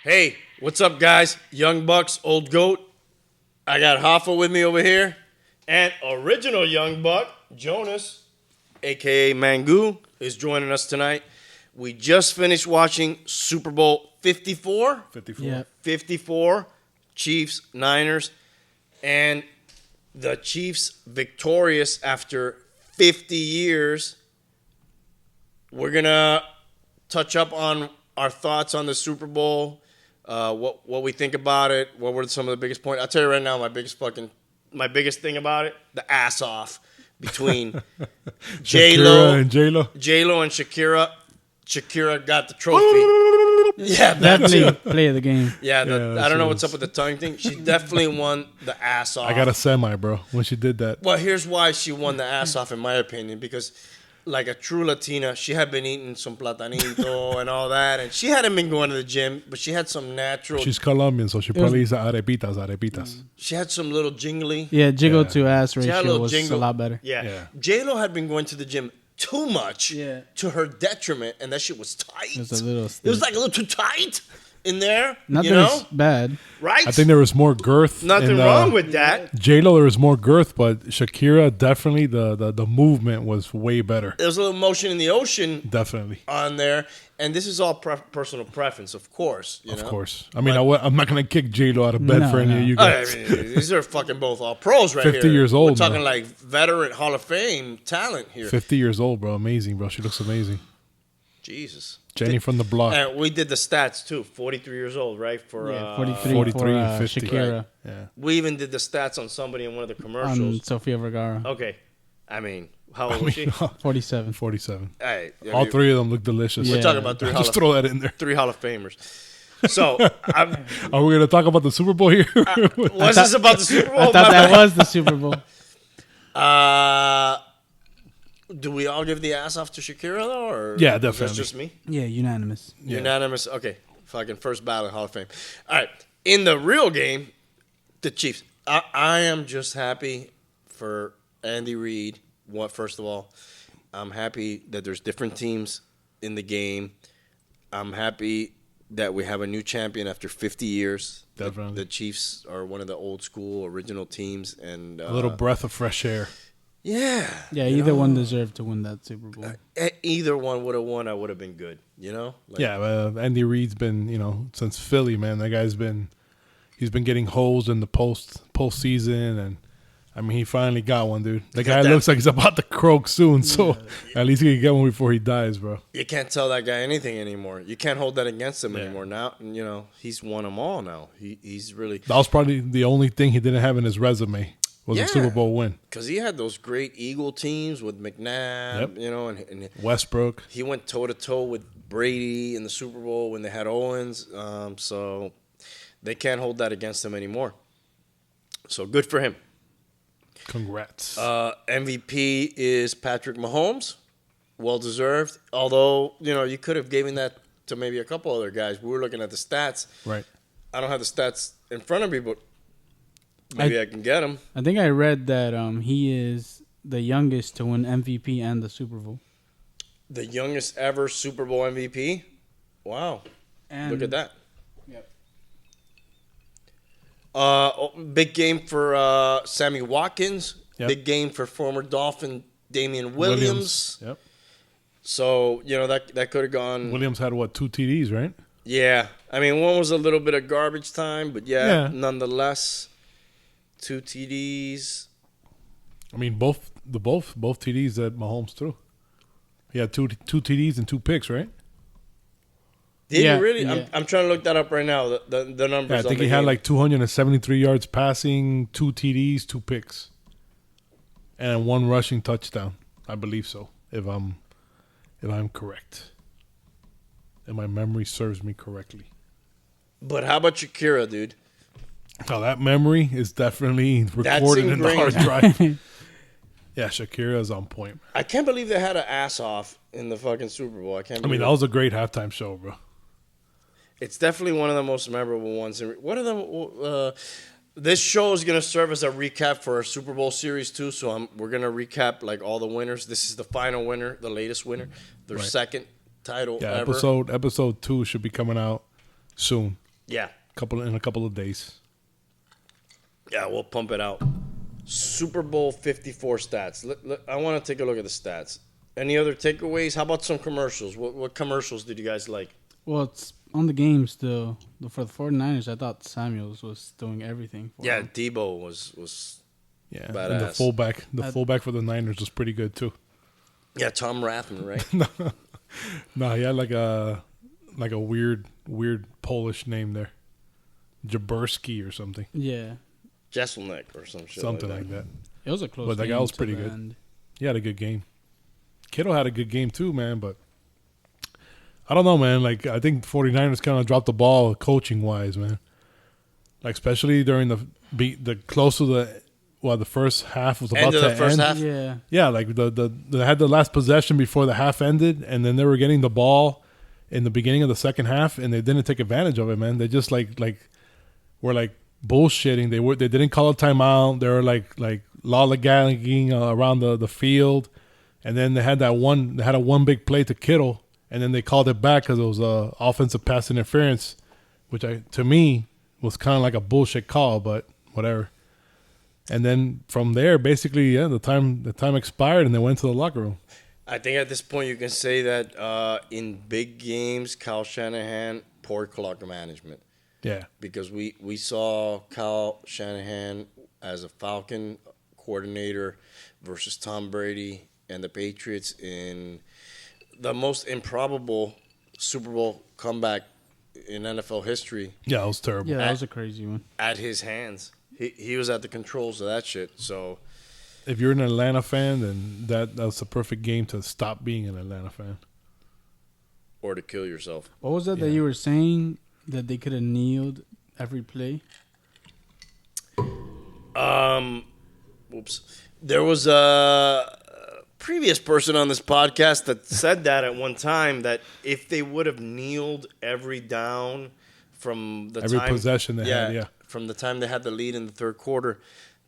Hey, what's up, guys? Young Bucks, Old Goat. I got Hoffa with me over here. And original Young Buck, Jonás, a.k.a. Mangu, is joining us tonight. We just finished watching Super Bowl 54. 54. Yeah. 54, Chiefs, Niners. And the Chiefs victorious after 50 years. We're going to touch up on our thoughts on the Super Bowl, what we think about it, what were some of the biggest points. I'll tell you right now, my biggest thing about it, the ass off between J-Lo and J-Lo. J-Lo and Shakira. Shakira got the trophy. Yeah, that Definitely too. play of the game. Yeah, I don't know what's is. up with the tongue thing. She definitely won the ass off. I got a semi, bro, when she did that. Well, here's why she won the ass off, in my opinion, because like a true Latina, she had been eating some platanito and all that, and she hadn't been going to the gym, but she had some natural. She's Colombian, so she probably eats arepitas. She had some little jingly. Yeah, jiggle Yeah. to ass She had a ratio little was jingle. a lot better. Yeah. Yeah. J-Lo had been going to the gym too much to her detriment, and that shit was tight. It was a little It was like a little too tight in there. Not you that know? it's bad. Right? I think there was more girth. Nothing in, wrong with that. J-Lo, there was more girth, but Shakira, definitely, the movement was way better. There was a little motion in the ocean Definitely. on there, and this is all personal preference, of course. You Of know? course. I mean, I'm not going to kick J-Lo out of bed No, for any no. of you I guys. mean, these are fucking both all pros right 50 here. years old, We're talking bro. like veteran Hall of Fame talent here. 50 years old, bro. Amazing, bro. She looks amazing. Jesus. Jenny from the block. And we did the stats too. 43 years old, right? For Yeah, 43, 43, for 50. Shakira Right. Yeah. we even did the stats on somebody in one of the commercials. on Sofia Vergara. Okay. I mean, how old was she? 47. 47. Hey, I All mean, three of them look delicious. We're Yeah. talking about Just throw that in there. three Hall of Famers. So, Are we going to talk about the Super Bowl here? was this about the Super Bowl? I thought that was the Super Bowl. Do we all give the ass off to Shakira though, or Yeah, is that definitely. just me? Yeah, unanimous. Yeah. Unanimous. Okay, fucking first ballot Hall of Fame. All right, in the real game, the Chiefs. I am just happy for Andy Reid. First of all, I'm happy that there's different teams in the game. I'm happy that we have a new champion after 50 years. Definitely. The Chiefs are one of the old school original teams, and A little breath of fresh air. yeah. Yeah, you either know? one deserved to win that Super Bowl. Either one would have won. I would have been good. You know. Like, Yeah, Andy Reid's been, since Philly, man. That guy's he's been getting holes in the postseason, and I mean, he finally got one, dude. The guy that- looks like he's about to croak soon, so at least he can get one before he dies, bro. You can't tell that guy anything anymore. You can't hold that against him anymore. Now, he's won them all. Now he's really That was probably the only thing he didn't have in his resume was Yeah. a Super Bowl win. because he had those great Eagle teams with McNabb. Yep. And Westbrook. he went toe to toe with Brady in the Super Bowl when they had Owens. So they can't hold that against him anymore. So good for him. Congrats. MVP is Patrick Mahomes. Well deserved. Although, you could have given that to maybe a couple other guys. We were looking at the stats. right. I don't have the stats in front of me, but maybe I can get them. I think I read that he is the youngest to win MVP and the Super Bowl. The youngest ever Super Bowl MVP. Wow. And Look at that. Yep. Big game for Sammy Watkins. Yep. Big game for former Dolphin Damian Williams. Yep. So, that could have gone. Williams had, 2 TDs, right? Yeah. I mean, one was a little bit of garbage time, but Yeah. nonetheless, 2 TDs. I mean, both TDs that Mahomes threw. He had two TDs and 2 picks, right? Did Yeah, he really? yeah. I'm trying to look that up right now, the numbers. Yeah, I on think the he had game. like 273 yards passing, 2 TDs, 2 picks, and 1 rushing touchdown. I believe so. If I'm correct, and my memory serves me correctly. But how about Shakira, dude? Now that memory is definitely recorded in the hard ingrained. drive. Yeah, Shakira is on point. I can't believe they had an ass off in the fucking Super Bowl. I can't. I Believe mean, that was a great halftime show, bro. It's definitely one of the most memorable ones. What are the? This show is gonna serve as a recap for our Super Bowl series too. So we're gonna recap like all the winners. This is the final winner, the latest winner, their Right. second title Yeah, ever. episode 2 should be coming out soon. Yeah. in a couple of days. Yeah, we'll pump it out. Super Bowl 54 stats. I want to take a look at the stats. Any other takeaways? How about some commercials? What commercials did you guys like? Well, it's on the game still. For the 49ers, I thought Samuels was doing everything for Yeah, them. Debo was Yeah, badass. and the fullback for the Niners was pretty good too. Yeah, Tom Rathman, right? No, he had like a weird Polish name there, Jaberski or something. Yeah. Jesselneck or some shit. Something like that. It was a close game. But that guy was to pretty the good. end. He had a good game. Kittle had a good game too, man, but I don't know, man. Like, I think 49ers kind of dropped the ball coaching-wise, man. Like, especially during the close to the first half was about End of to the first end. half? Yeah. Yeah, like they had the last possession before the half ended, and then they were getting the ball in the beginning of the second half, and they didn't take advantage of it, man. They just were like bullshitting. They didn't call a timeout. They were like lollygagging around the field, and then they had a one big play to Kittle, and then they called it back because it was offensive pass interference, which to me was kind of like a bullshit call, but whatever. And then from there, basically, yeah, the time expired, and they went to the locker room. I think at this point you can say that in big games, Kyle Shanahan, poor clock management. Yeah, Because we saw Kyle Shanahan as a Falcon coordinator versus Tom Brady and the Patriots in the most improbable Super Bowl comeback in NFL history yeah, it was terrible. Yeah, that was a crazy one. at his hands. He was at the controls of that shit. So If you're an Atlanta fan, then that's the perfect game to stop being an Atlanta fan. or to kill yourself. What was that Yeah. you were saying that they could have kneeled every play? Whoops. There was a previous person on this podcast that said that at one time that if they would have kneeled every down from the Every time possession they had, yeah. from the time they had the lead in the third quarter,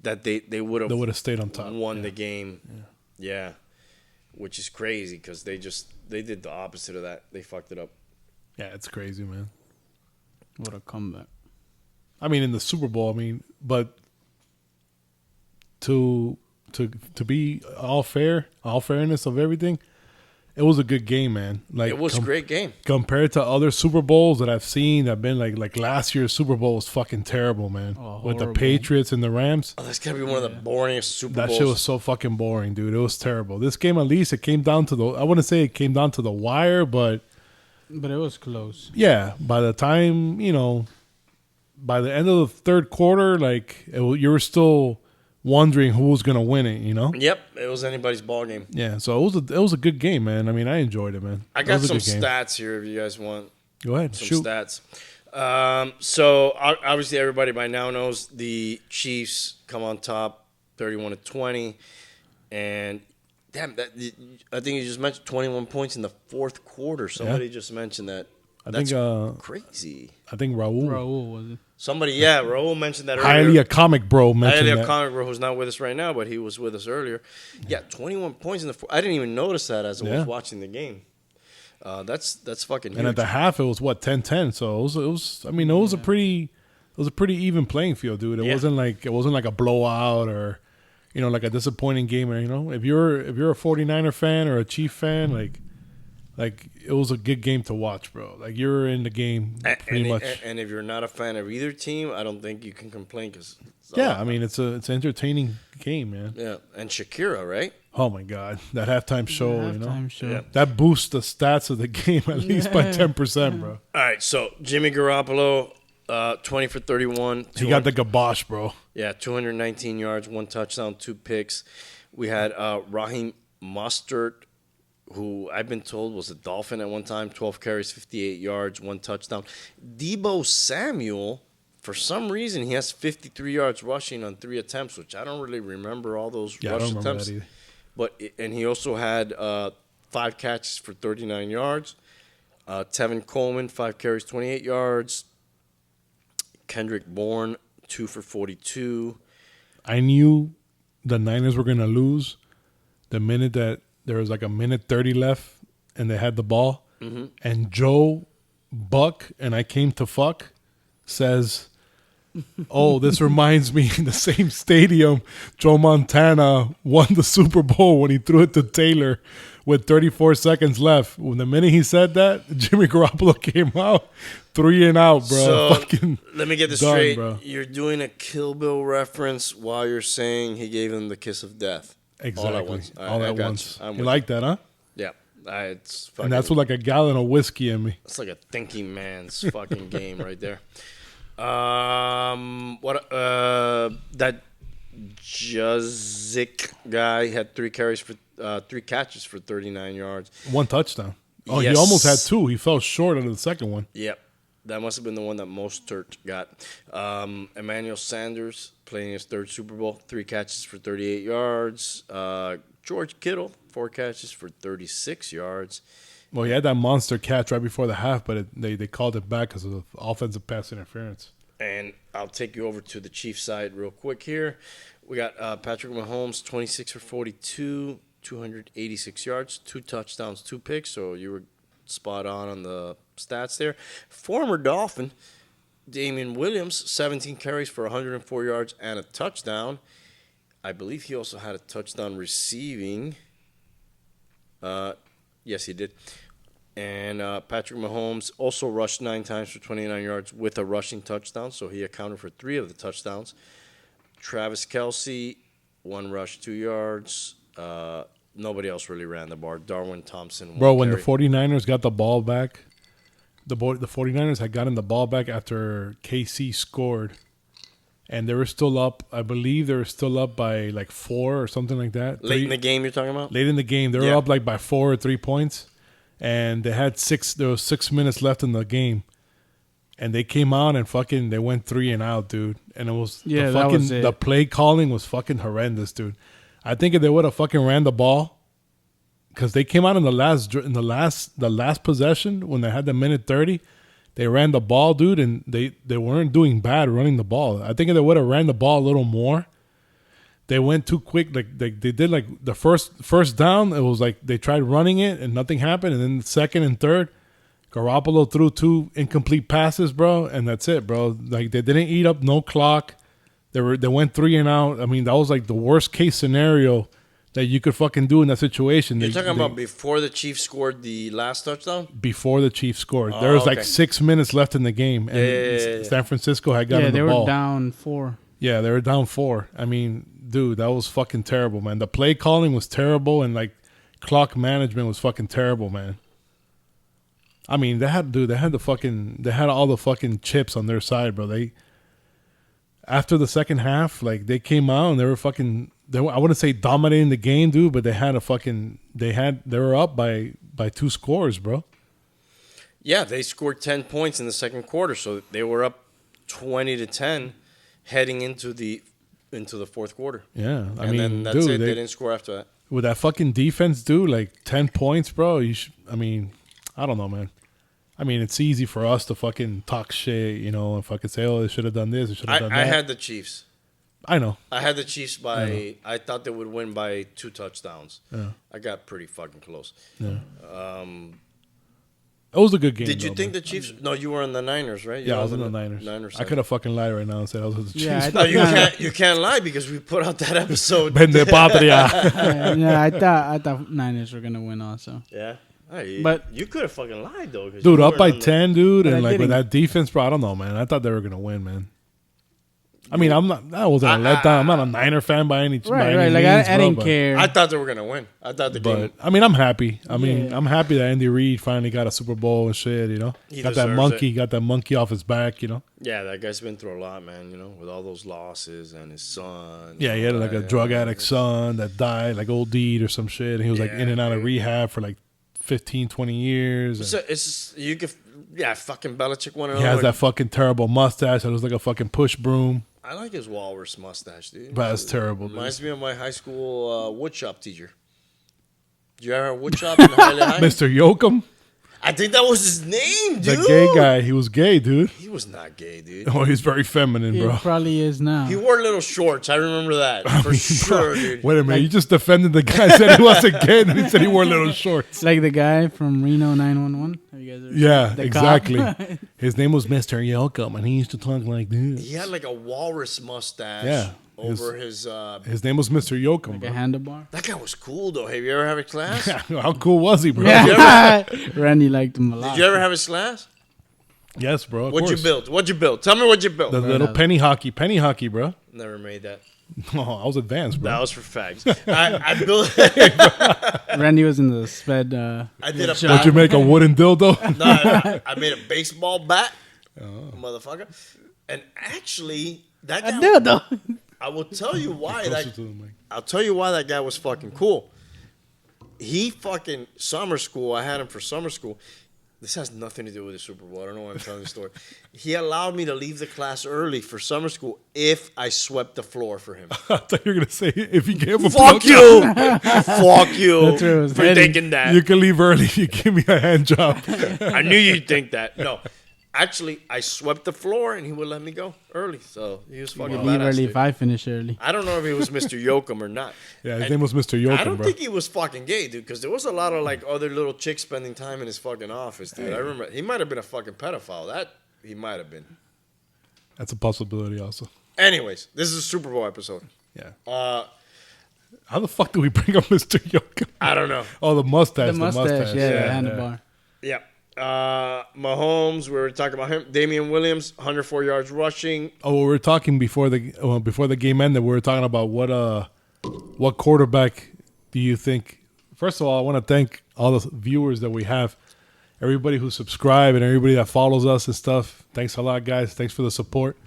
that they would They would have stayed on top. won Yeah. the game. Yeah. Which is crazy because they did the opposite of that. They fucked it up. Yeah, it's crazy, man. What a comeback. I mean, in the Super Bowl, but to be all fairness of everything, it was a good game, man. Like It was a great game. compared to other Super Bowls that I've seen that have been like last year's Super Bowl was fucking terrible, man. Oh, With the horrible. Patriots and the Rams. Oh, that's gotta be one of the boringest Super That Bowls. shit was so fucking boring, dude. It was terrible. This game, at least, it came down to I wouldn't say it came down to the wire, but But it was close. yeah, by the time, by the end of the third quarter, like, you were still wondering who was going to win it, Yep, it was anybody's ball game. Yeah, so it was a good game, man. I mean, I enjoyed it, man. I It got was a some good game. stats here if you guys want. Go ahead, Some shoot. stats. So obviously everybody by now knows the Chiefs come on top, 31-20, and damn, I think you just mentioned 21 points in the fourth quarter. Somebody just mentioned that. I That's think crazy. Raul was it? Somebody, Raul mentioned that Highly earlier. a comic bro mentioned Highly a that. comic bro who's not with us right now, but he was with us earlier. Yeah, 21 points in the fourth. I didn't even notice that as I was watching the game. That's fucking huge. And at the half, it was 10-10. So it was. I mean, it was a pretty even playing field, dude. It wasn't like a blowout or, like a disappointing game. Or if you're a 49er fan or a Chief fan, like it was a good game to watch, bro. Like you're in the game pretty much. And if you're not a fan of either team, I don't think you can complain because I mean it's an entertaining game, man. Yeah, and Shakira, right? Oh my god, that halftime show, Halftime show. Yeah. that boosts the stats of the game at least by 10%, bro. All right, so Jimmy Garoppolo, 20 for 31. He got the gabosh, bro. 219 yards, 1 touchdown, 2 picks. We had Raheem Mostert, who I've been told was a Dolphin at one time, 12 carries, 58 yards, 1 touchdown. Debo Samuel, for some reason, he has 53 yards rushing on 3 attempts, which I don't really remember all those Yeah, I rush don't remember attempts. that either. And he also had 5 catches for 39 yards. Tevin Coleman, 5 carries, 28 yards. Kendrick Bourne, 2 for 42. I knew the Niners were gonna lose the minute that there was like a minute 30 left and they had the ball, and Joe Buck and I came to fuck says, "Oh, this reminds me in the same stadium, Joe Montana won the Super Bowl when he threw it to Taylor with 34 seconds left." When the minute he said that, Jimmy Garoppolo came out 3 and out, bro. So Fucking let me get this done, straight. bro. You're doing a Kill Bill reference while you're saying he gave him the kiss of death. Exactly. All at once. All I at got once. you. I'm You with like that, huh? Yeah. It's fucking, And that's with like a gallon of whiskey in me. it's like a thinking man's fucking game right there. That Juzik guy had 3 catches for 39 yards. 1 touchdown. Oh, Yes. he almost had 2. He fell short of the second one. Yep. That must have been the one that Mostert got. Emmanuel Sanders playing his 3rd Super Bowl, 3 catches for 38 yards. George Kittle, 4 catches for 36 yards. Well, he had that monster catch right before the half, but they called it back because of offensive pass interference. And I'll take you over to the Chiefs side real quick here. We got Patrick Mahomes, 26 for 42, 286 yards, 2 touchdowns, 2 picks. So you were spot on the stats there. Former Dolphin, Damian Williams, 17 carries for 104 yards and a touchdown. I believe he also had a touchdown receiving. Yes, he did. And Patrick Mahomes also rushed 9 times for 29 yards with a rushing touchdown, so he accounted for 3 of the touchdowns. Travis Kelce, 1 rush, 2 yards. Nobody else really ran the bar. Darwin Thompson, 1 Bro, when carry. the 49ers got the ball back, the 49ers had gotten the ball back after KC scored. And they were still up. I believe they were still up by like 4 or something like that. Late in the game, you're talking about? Late in the game, they were Yeah. up like by 4 or 3 points, and they had 6. There was 6 minutes left in the game, and they came out and fucking they went 3 and out, dude. And it was Yeah, that was it. The play calling was fucking horrendous, dude. I think if they would have fucking ran the ball, because they came out in the last possession when they had the minute 30. They ran the ball, dude, and they weren't doing bad running the ball. I think if they would have ran the ball a little more, they went too quick. Like they did like the first down, it was like they tried running it and nothing happened. And then the second and third, Garoppolo threw 2 incomplete passes, bro, and that's it, bro. Like they didn't eat up no clock. They went 3 and out. I mean, that was like the worst case scenario that you could fucking do in that situation. You're talking about before the Chiefs scored the last touchdown? Before the Chiefs scored. There was like okay. 6 minutes left in the game. And Yeah. San Francisco had gotten Yeah, the they ball. were down 4. Yeah, they were down 4. I mean, dude, that was fucking terrible, man. The play calling was terrible, and like clock management was fucking terrible, man. I mean, they had all the fucking chips on their side, bro. After the second half, like they came out and they were fucking. I wouldn't say dominating the game, dude, but they were up by 2 scores, bro. Yeah, they scored 10 points in the second quarter, so they were up 20-10 heading into the fourth quarter. Yeah, And then that's it. They didn't score after that. With that fucking defense, dude, like 10 points, bro. I mean, I don't know, man. I mean, it's easy for us to fucking talk shit, you know, and fucking say, oh, they should have done this, they should have done that. I had the Chiefs. I know. I had the Chiefs by. I thought they would win by 2 touchdowns. Yeah. I got pretty fucking close. Yeah. It was a good game. Did you though, think man. the Chiefs? No, you were on the Niners, right? Yeah, I was in the Niners. I side. could have fucking lied right now and said I was with the Chiefs. Yeah, I No, you can't lie because we put out that episode. Vende patria. Yeah, I thought Niners were gonna win also. Yeah. Hey, But- you could have fucking lied though, 'cause Dude, you up weren't by on the- 10, dude, But and I like with didn't- that defense, bro, I don't know, man. I thought they were going to win, man. I mean, I wasn't a letdown. I'm not a Niner fan by any Right. means, Like I bro, didn't but- care. I thought they were gonna win. I thought the game. But I mean, I'm happy. I mean, Yeah. I'm happy that Andy Reid finally got a Super Bowl and shit. You know, He got that deserves monkey off his back. You know. Yeah, that guy's been through a lot, man. You know, with all those losses and his son. Yeah, he had like a drug addict son that died, like old deed or some shit, and he was like in and out of rehab for like 15, 20 years. So it's just, you could, fucking Belichick won it. He has that fucking terrible mustache that looks like a fucking push broom. I like his walrus mustache, dude. But that's terrible, dude. Reminds me of my high school woodshop teacher. Did you ever have woodshop in Highland High? Mr. Yoakum, I think that was his name, dude. the gay guy. He was gay, dude. He was not gay, dude. Oh, he's very feminine, It bro. probably is now. He wore little shorts. I remember that for sure, dude. Wait a minute, you just defended the guy said he wasn't gay, and then he said he wore little shorts. Like the guy from Reno 911. Have you guys ever Yeah, seen? The exactly. cop. His name was Mr. Yokum, and he used to talk like this. He had like a walrus mustache Yeah, over his. His name was Mr. Yokum, Like bro. a handlebar. That guy was cool though. Have you ever had his glass? How cool was he, bro? Yeah. Randy liked him a lot. Did you ever have his glass? Yes, bro. Of What'd course. you build? What'd you build? Tell me what you built. The little penny hockey, bro. Never made that. Oh, I was advanced, bro. That was for fags. I built. Randy was in the sped. I did a. What'd you make, a wooden dildo? No, I made a baseball bat, motherfucker. And actually, that guy. Dildo. I will tell you why Closer that. to the mic. I'll tell you why that guy was fucking cool. He fucking summer school. I had him for summer school. This has nothing to do with the Super Bowl. I don't know why I'm telling the story. He allowed me to leave the class early for summer school if I swept the floor for him. I thought you were gonna say if you gave him Fuck you! Fuck you! That's where it was for heading. thinking that. You can leave early if you give me a hand job. I knew you'd think that. No. Actually, I swept the floor and he would let me go early. So he was fucking Leave badass. early Dude. if I finish early. I don't know if he was Mr. Yokum or not. Yeah, his And name was Mr. Yokum, I don't bro. think he was fucking gay, dude, because there was a lot of like other little chicks spending time in his fucking office, dude. I remember he might have been a fucking pedophile. That he might have been. That's a possibility, also. Anyways, this is a Super Bowl episode. Yeah. How the fuck do we bring up Mr. Yokum? I don't know. Oh, the mustache. The mustache, yeah, the handlebar. Yeah. Mahomes, we were talking about him. Damian Williams, 104 yards rushing. Oh, we were talking before the game ended. We were talking about what quarterback do you think? First of all, I want to thank all the viewers that we have, everybody who subscribe and everybody that follows us and stuff. Thanks a lot, guys. Thanks for the support.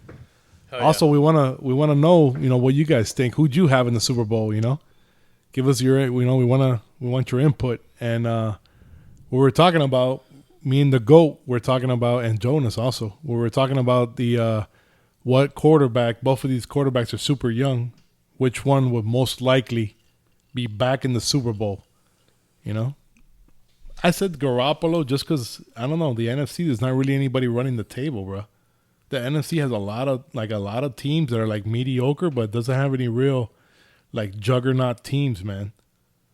Hell yeah. Also, we wanna know, what you guys think. Who'd you have in the Super Bowl? Give us your, we want your input. And we were talking about, me and the GOAT, we're talking about, and Jonás also, we were talking about the what quarterback. Both of these quarterbacks are super young. Which one would most likely be back in the Super Bowl? I said Garoppolo just because, I don't know, the NFC, there's not really anybody running the table, bro. The NFC has a lot of teams that are like mediocre, but doesn't have any real like juggernaut teams, man.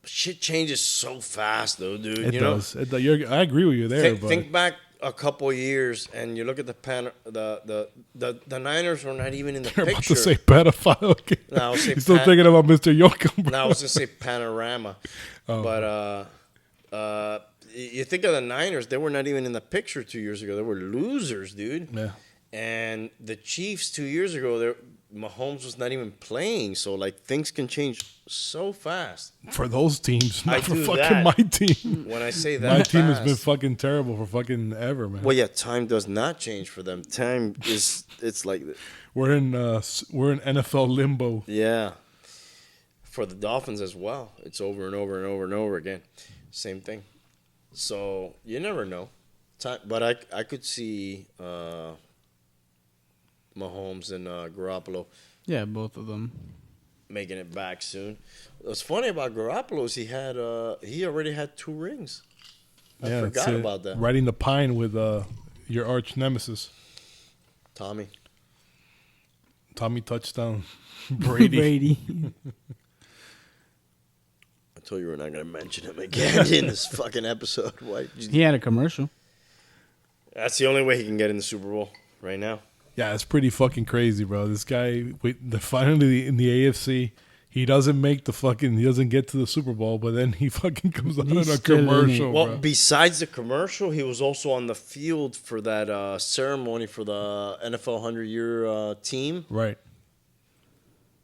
Shit changes so fast, though, dude. It does. I agree with you there. Think back a couple years, and you look at the Niners were not even in the You're picture. about to say pedophile. Okay. No, I was saying You're still thinking about Mr. Yokum, bro. No, I was gonna say Panorama, but you think of the Niners, they were not even in the picture 2 years ago. They were losers, dude. Yeah. And the Chiefs 2 years ago, Mahomes was not even playing, so like things can change so fast. For those teams, not I for do fucking that. my team. When I say that, My team has fast- been fucking terrible for fucking ever, man. Well, yeah, time does not change for them. Time it's like We're in NFL limbo. yeah. For the Dolphins as well, it's over and over and over and over again. Same thing. So you never know. But I could see Mahomes and Garoppolo Yeah, both of them. making it back soon. What's funny about Garoppolo is he already had 2 rings. I forgot it's, about that. Riding the pine with your arch nemesis, Tommy touchdown, Brady. I told you we're not going to mention him again in this fucking episode. Why? He had a commercial. That's the only way he can get in the Super Bowl right now. Yeah, it's pretty fucking crazy, bro. This guy, finally in the AFC, he doesn't get to the Super Bowl, but then he fucking comes out in He's a still in it. commercial, Well, bro. besides the commercial, he was also on the field for that ceremony for the NFL 100-year team. Right.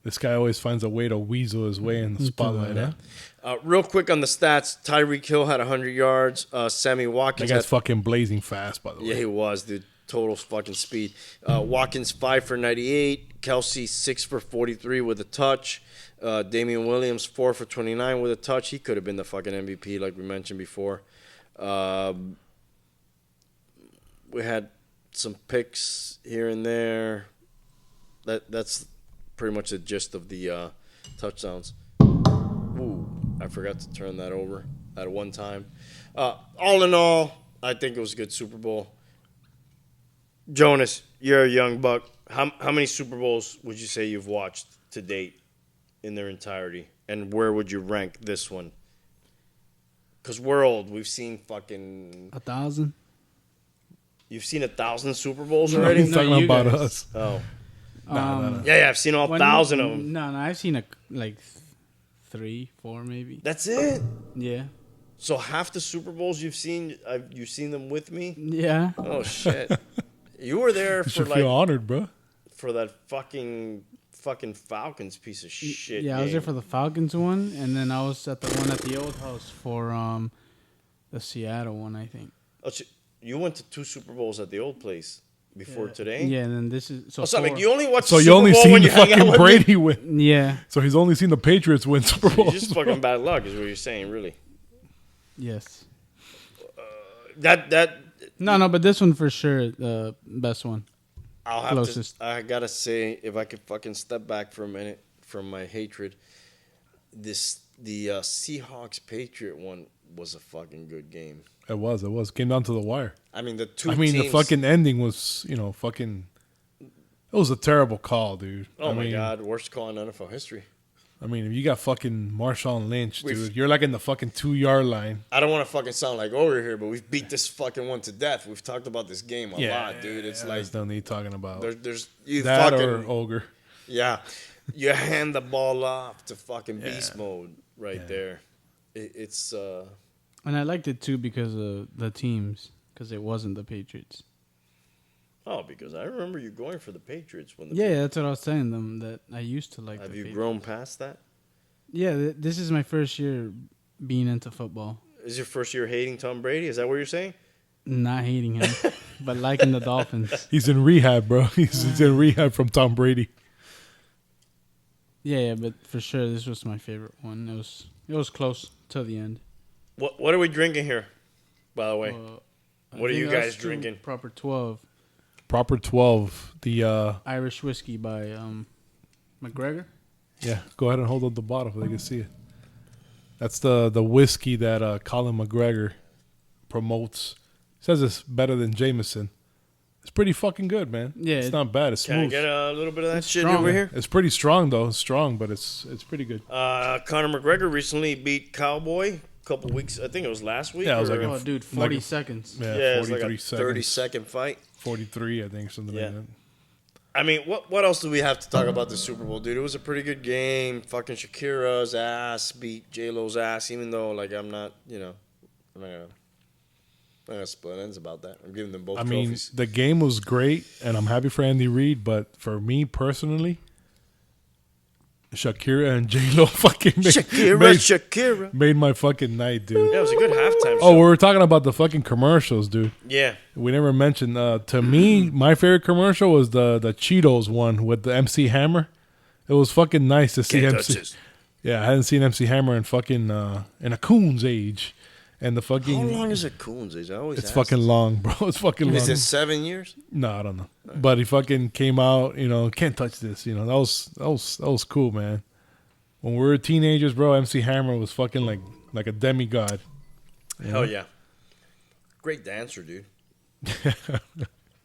This guy always finds a way to weasel his way in the spotlight, huh? Real quick on the stats, Tyreek Hill had 100 yards. Sammy That Watkins guy's had fucking blazing fast, by the way. Yeah, he was, dude. Total fucking speed. Watkins 5 for 98. Kelsey 6 for 43 with a touch. Damian Williams 4 for 29 with a touch. He could have been the fucking MVP, like we mentioned before. We had some picks here and there. That's pretty much the gist of the touchdowns. Ooh, I forgot to turn that over at one time. All in all, I think it was a good Super Bowl. Jonás, you're a young buck. How many Super Bowls would you say you've watched to date in their entirety? And where would you rank this one? Because we're old. We've seen fucking... 1,000. You've seen 1,000 Super Bowls already? He's talking you about guys. us. Oh. No. Yeah, I've seen all 1,000 of them. No, I've seen like 3, 4 maybe. That's it? Yeah. So half the Super Bowls you've seen them with me? Yeah. Oh, shit. You were there You for should like feel honored, bro. for that fucking Falcons piece of shit. Yeah, I was there game. for the Falcons one, and then I was at the one at the old house for the Seattle one, I think. Oh, so you went to 2 Super Bowls at the old place before today? Yeah, and then this is so. Oh, so like 4. you only watch So the you Super only Bowl seen when the you hang out fucking with me? Brady win. Yeah. So he's only seen the Patriots win Super You're Bowls. just fucking bad luck, is what you're saying, really. Yes. That No, but this one for sure, the best one. I'll have Closest. to. I gotta say, if I could fucking step back for a minute from my hatred, the Seahawks Patriot one was a fucking good game. It was. Came down to the wire. I mean, the two. The teams, fucking ending was, fucking. It was a terrible call, dude. Oh I my mean, god, worst call in NFL history. I mean, if you got fucking Marshawn Lynch, We've- dude, you're like in the fucking 2-yard line. I don't want to fucking sound like over here, but we've beat this fucking one to death. We've talked about this game a lot, dude. It's like there's no need talking about there's you that fucking or Ogre. yeah, you hand the ball off to fucking beast mode right there. It's And I liked it too because of the teams, because it wasn't the Patriots. because I remember you going for the Patriots when the Yeah, that's what I was saying them that I used to like. Have the you Patriots. grown past that? Yeah, this is my first year being into football. Is your first year hating Tom Brady? Is that what you're saying? Not hating him, but liking the Dolphins. He's in rehab, bro. He's in rehab from Tom Brady. Yeah, but for sure this was my favorite one. It was close till the end. What are we drinking here, by the way? I What are think you that's guys drinking? Proper 12 Proper 12. The Irish whiskey by McGregor. yeah, go ahead and hold up the bottle so they can see it. That's the whiskey that Colin McGregor promotes. Says it's better than Jameson. It's pretty fucking good, man. Yeah, it's not bad. It's Can I smooth. get a little bit of that It's shit strong. over here? It's pretty strong though. It's strong, but it's pretty good. Conor McGregor recently beat Cowboy a couple weeks. I think it was last week. Yeah, it was or- like Oh, dude, 40 seconds. Yeah, yeah, it's 43 like a seconds. 30-second fight. 43, I think, something Yeah. like that. I mean, what else do we have to talk about the Super Bowl, dude? It was a pretty good game. Fucking Shakira's ass beat J-Lo's ass, even though, like, I'm not gonna split ends about that. I'm giving them both I mean, trophies. the game was great, and I'm happy for Andy Reid. But for me personally, Shakira and J-Lo fucking Shakira. made my fucking night, dude. Yeah, it was a good halftime Oh, show. we were talking about the fucking commercials, dude. Yeah. We never mentioned. To me, my favorite commercial was the Cheetos one with the MC Hammer. It was fucking nice to see Can't MC. touch this. Yeah, I hadn't seen MC Hammer in fucking in a coon's age, and the fucking. How long is it Coons age? I always It's ask fucking this. long, bro. It's fucking long. Is it 7 years? No, I don't know. But he fucking came out, can't touch this. That was cool, man. When we were teenagers, bro, MC Hammer was fucking like a demigod. Hell yeah. Great dancer, dude.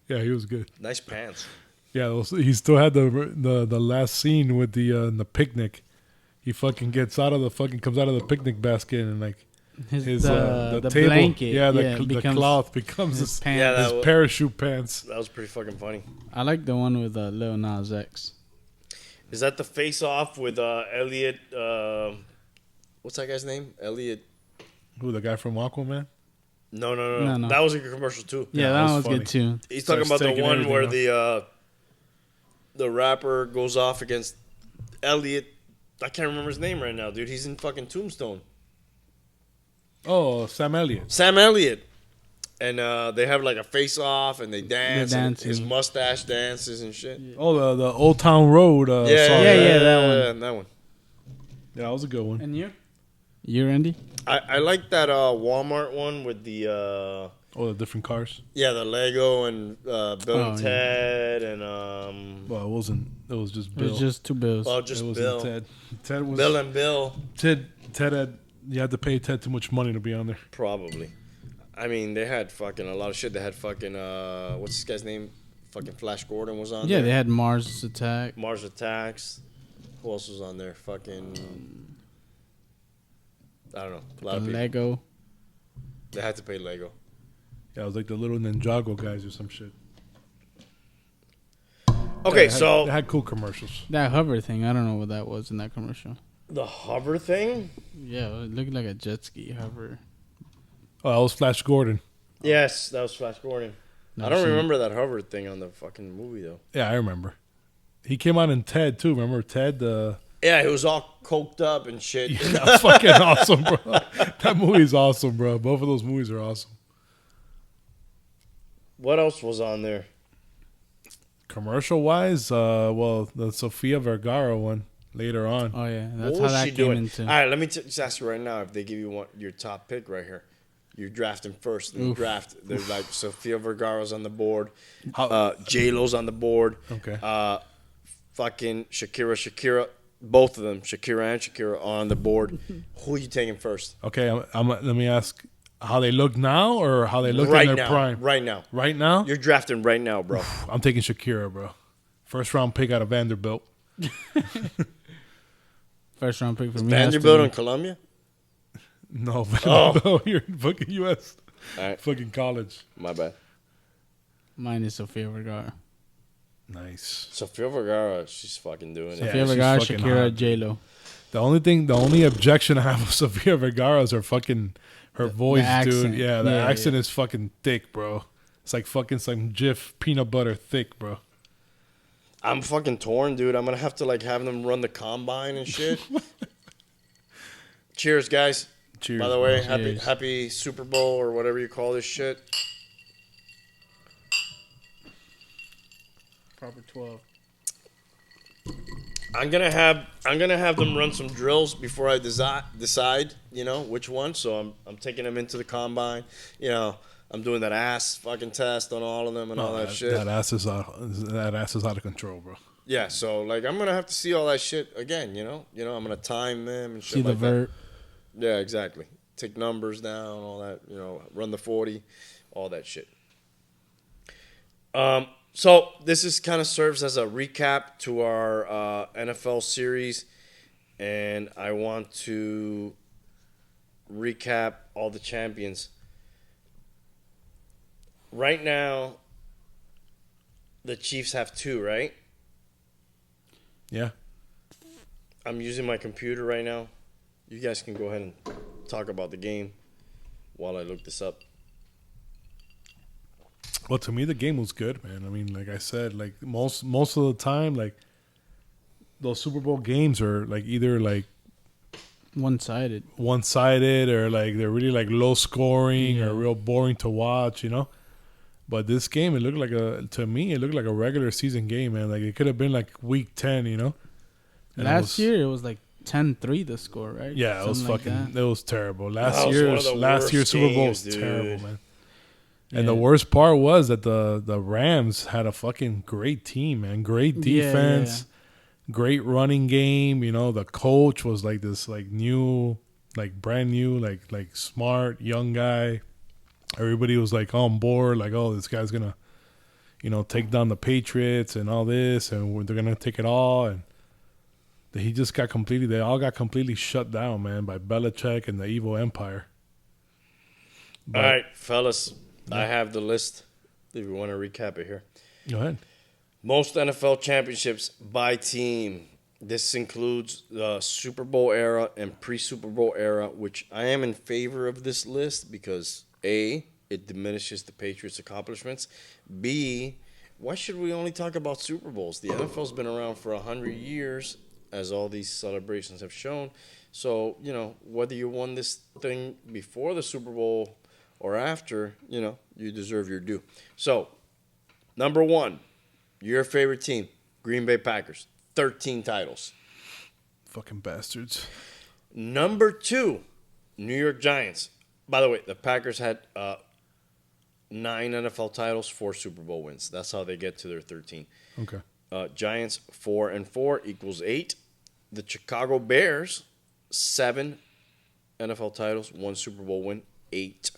Yeah, he was good. Nice pants. Yeah, he still had the last scene with the picnic. He fucking comes out of the picnic basket and like his the table, blanket, the becomes cloth becomes his his, pants. Yeah, that was- parachute pants. That was pretty fucking funny. I like the one with Lil Nas X. Is that the face-off with Elliot? What's that guy's name? Elliot. Who, the guy from Aquaman? No. No. That was a good commercial too. Yeah, that that was one was funny. good too. He's talking Starts about the taking one where everything the rapper goes off against Elliot. I can't remember his name right now, dude. He's in fucking Tombstone. Oh, Sam Elliott. Sam Elliott. And they have like a face-off and they dance. They're And dancing. his mustache dances and shit. Oh, the Old Town Road song. Yeah, that one. That one. Yeah, that was a good one. And you? You, Randy? I like that Walmart one with the The different cars. the Lego and Bill Oh, and yeah. Ted and Well, it wasn't. It was just It Bill. was just 2 bills. well just it wasn't Bill. Ted. Ted was Bill and Bill. Ted had. You had to pay Ted too much money to be on there. Probably. I mean, they had fucking a lot of shit. They had fucking what's this guy's name? Fucking Flash Gordon was on Yeah, there. they had Mars Attack. Mars Attacks. Who else was on there? Fucking I don't know. A lot of people. Lego. They had to pay Lego. Yeah, it was like the little Ninjago guys or some shit. Okay, They had cool commercials. That hover thing, I don't know what that was in that commercial. the hover thing. Yeah, it looked like a jet ski hover. Oh, that was Flash Gordon. Yes, that was Flash Gordon. I Never don't seen it. remember that hover thing on the fucking movie though. Yeah, I remember. He came out in Ted too. Remember Ted? Yeah, he was all coked up and shit. Yeah, fucking awesome, bro. That movie's awesome, bro. Both of those movies are awesome. What else was on there? Commercial wise, well, the Sofia Vergara one later on. Oh yeah, that's What how was that she came doing? into. All right, let me just ask you right now if they give you your top pick right here. You're drafting first in the Oof. draft. There's like Sofia Vergara's on the board. How- J-Lo's on the board. Okay. Fucking Shakira. Both of them, Shakira and Shakira, are on the board. Who are you taking first? Okay, let me ask how they look now or how they look right in their now. prime. Right now. Right now, You're drafting right now, bro. I'm taking Shakira, bro. First round pick out of Vanderbilt. First round pick for me. has to Vanderbilt be- in Columbia? No, Vanderbilt here in fucking U.S. All right, Fucking college. my bad. Mine is Sofia Vergara. Nice. Sofia Vergara, she's fucking doing it. Yeah, Sofia she's Vergara, fucking Shakira, hot. J-Lo. The only objection I have with Sofia Vergara is her voice, accent. dude. Yeah, the Yeah, accent yeah. is fucking thick, bro. It's like fucking some Jif peanut butter thick, bro. I'm fucking torn, dude. I'm gonna have to like have them run the combine and shit. Cheers, guys. Cheers. By the way, bro. Cheers. happy Super Bowl or whatever you call this shit. Proper 12. I'm gonna have them run some drills before I decide, which one. So I'm taking them into the combine. I'm doing that ass fucking test on all of them and all that shit. That ass is out of control, bro. Yeah, so like I'm gonna have to see all that shit again. I'm gonna time them and shit See the like that. vert. Yeah, exactly. Take numbers down, all that. Run the 40, all that shit. So this is kind of serves as a recap to our NFL series, and I want to recap all the champions. Right now, the Chiefs have 2, right? Yeah. I'm using my computer right now. You guys can go ahead and talk about the game while I look this up. Well, to me, the game was good, man. I mean, like I said, like most of the time, like those Super Bowl games are like either like One-sided. one-sided or like they're really like low scoring or real boring to watch, But this game, it looked like to me, it looked like a regular season game, man. Like it could have been like week 10, And Last year, it was like 10-3 the score, right? Yeah, it was Something like fucking. that. It was terrible. That was one of the Last year's worst Super Bowl games, was dude. terrible, man. Yeah. And the worst part was that the Rams had a fucking great team, man. Great defense, great running game. The coach was like this, like new, like brand new, like smart young guy. Everybody was like on board, like, oh, this guy's gonna, take down the Patriots and all this, and they're gonna take it all. And they all got completely shut down, man, by Belichick and the evil empire. All right, fellas, I have the list. If you want to recap it here. Go ahead. Most NFL championships by team. This includes the Super Bowl era and pre-Super Bowl era, which I am in favor of this list because A, it diminishes the Patriots' accomplishments. B, why should we only talk about Super Bowls? The NFL's been around for 100 years, as all these celebrations have shown. So, whether you won this thing before the Super Bowl or after, you deserve your due. So, number 1, your favorite team, Green Bay Packers, 13 titles. Fucking bastards. Number 2, New York Giants. By the way, the Packers had 9 NFL titles, 4 Super Bowl wins. That's how they get to their 13. Okay. Giants 4-4 equals 8. The Chicago Bears 7 NFL titles, 1 Super Bowl win, 8.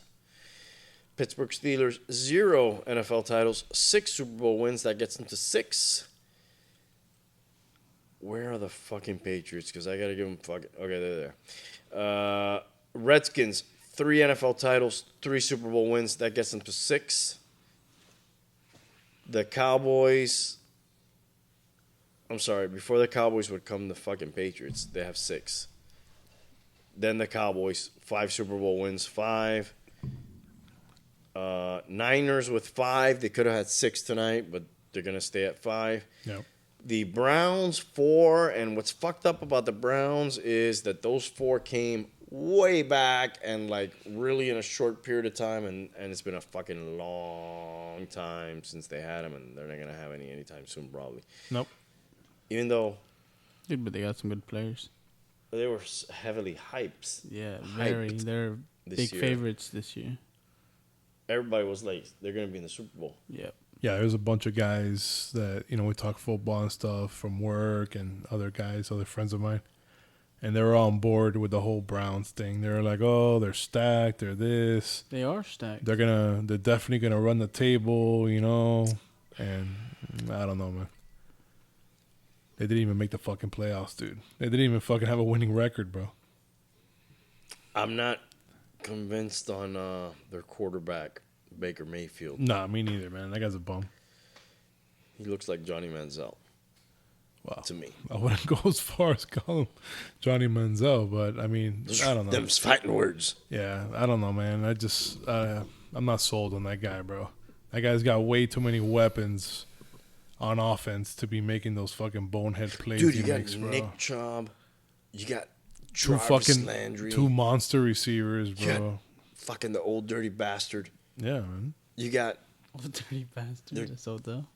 Pittsburgh Steelers 0 NFL titles, 6 Super Bowl wins. That gets them to 6. Where are the fucking Patriots? Because I gotta give them fucking. Okay, they're there. Redskins 3 NFL titles, 3 Super Bowl wins. That gets them to 6. The Cowboys. I'm sorry. Before the Cowboys would come the fucking Patriots. They have 6. Then the Cowboys, 5 Super Bowl wins, 5. Niners with 5. They could have had 6 tonight, but they're going to stay at 5. Yep. The Browns, 4. And what's fucked up about the Browns is that those 4 came way back and, like, really in a short period of time. And it's been a fucking long time since they had them. And they're not going to have any anytime soon, probably. Nope. Even though Dude, but they got some good players. they were heavily hyped. Yeah, very. Hyped They're this big year. favorites this year. Everybody was like, they're going to be in the Super Bowl. Yep. Yeah, there's a bunch of guys that, we talk football and stuff from work and other guys, other friends of mine. And they were on board with the whole Browns thing. They were like, oh, they're stacked, they're this. They are stacked. They're definitely gonna run the table, And I don't know, man. They didn't even make the fucking playoffs, dude. They didn't even fucking have a winning record, bro. I'm not convinced on their quarterback, Baker Mayfield. Nah, me neither, man. That guy's a bum. He looks like Johnny Manziel Wow. to me. I wouldn't go as far as call him Johnny Manziel, but I mean, I don't know. Them's fighting words. Yeah, I don't know, man. I'm not sold on that guy, bro. That guy's got way too many weapons on offense to be making those fucking bonehead plays Dude, he you got makes, bro. Nick Chubb. You got Two Jarvis fucking Landry. two monster receivers, You got bro. fucking the old dirty bastard. Yeah, man. You got, Oh, dirty bastard. They're- That's so dumb.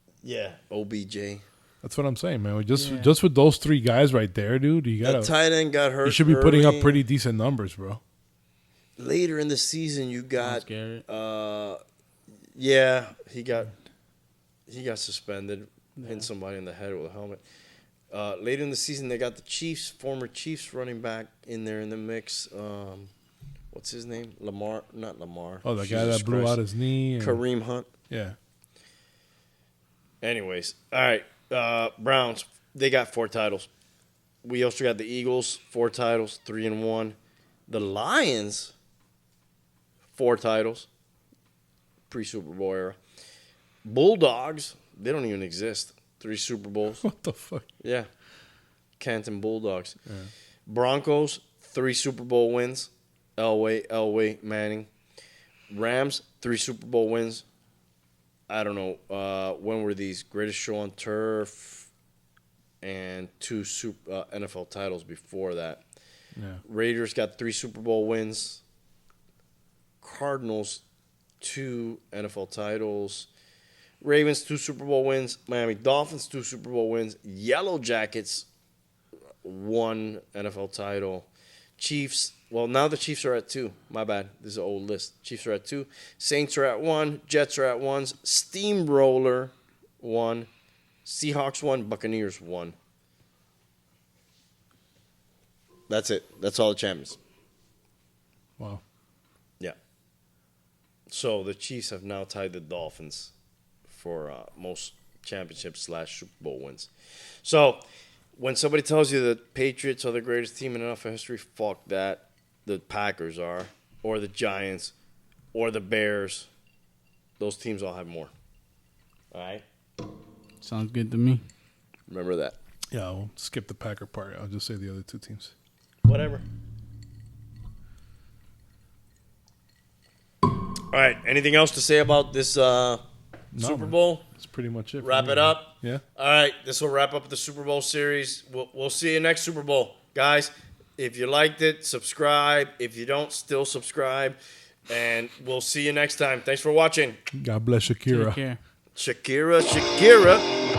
OBJ. That's what I'm saying, man. Just Yeah. just with those 3 guys right there, dude, you That gotta. tight end got hurt. You should be putting up early. pretty decent numbers, bro. Later in the season, you Miles got Garrett. he got suspended, hit somebody in the head with a helmet. Later in the season, they got the former Chiefs running back in there in the mix. What's his name? Not Lamar. Oh, the guy Jesus that blew Christ. out his knee. And, Kareem Hunt. Yeah. Anyways, all right. Browns, they got 4 titles. We also got the Eagles, 4 titles, 3-1. The Lions, 4 titles, pre-Super Bowl era. Bulldogs, they don't even exist. 3 Super Bowls. What the fuck? Yeah. Canton Bulldogs. Yeah. Broncos, 3 Super Bowl wins. Elway, Manning. Rams, 3 Super Bowl wins. I don't know. When were these? Greatest Show on Turf and 2 NFL titles before that. Yeah. Raiders got 3 Super Bowl wins. Cardinals, 2 NFL titles. Ravens, 2 Super Bowl wins. Miami Dolphins, 2 Super Bowl wins. Yellow Jackets, 1 NFL title. Chiefs, well, now the Chiefs are at 2. My bad. This is an old list. Chiefs are at 2. Saints are at 1. Jets are at 1. Steamroller, 1. Seahawks, 1. Buccaneers, 1. That's it. That's all the champions. Wow. Yeah. So the Chiefs have now tied the Dolphins for most championships / Super Bowl wins. So when somebody tells you the Patriots are the greatest team in NFL history, fuck that. The Packers are, or the Giants, or the Bears. Those teams all have more. All right? Sounds good to me. Remember that. Yeah, I'll skip the Packer part. I'll just say the other 2 teams. Whatever. All right. Anything else to say about this Super man. Bowl? That's pretty much it. for Wrap me, it man. up. Yeah. All right, this will wrap up the Super Bowl series. We'll see you next Super Bowl. Guys, if you liked it, subscribe. If you don't, still subscribe. And we'll see you next time. Thanks for watching. God bless Shakira. Take care. Shakira.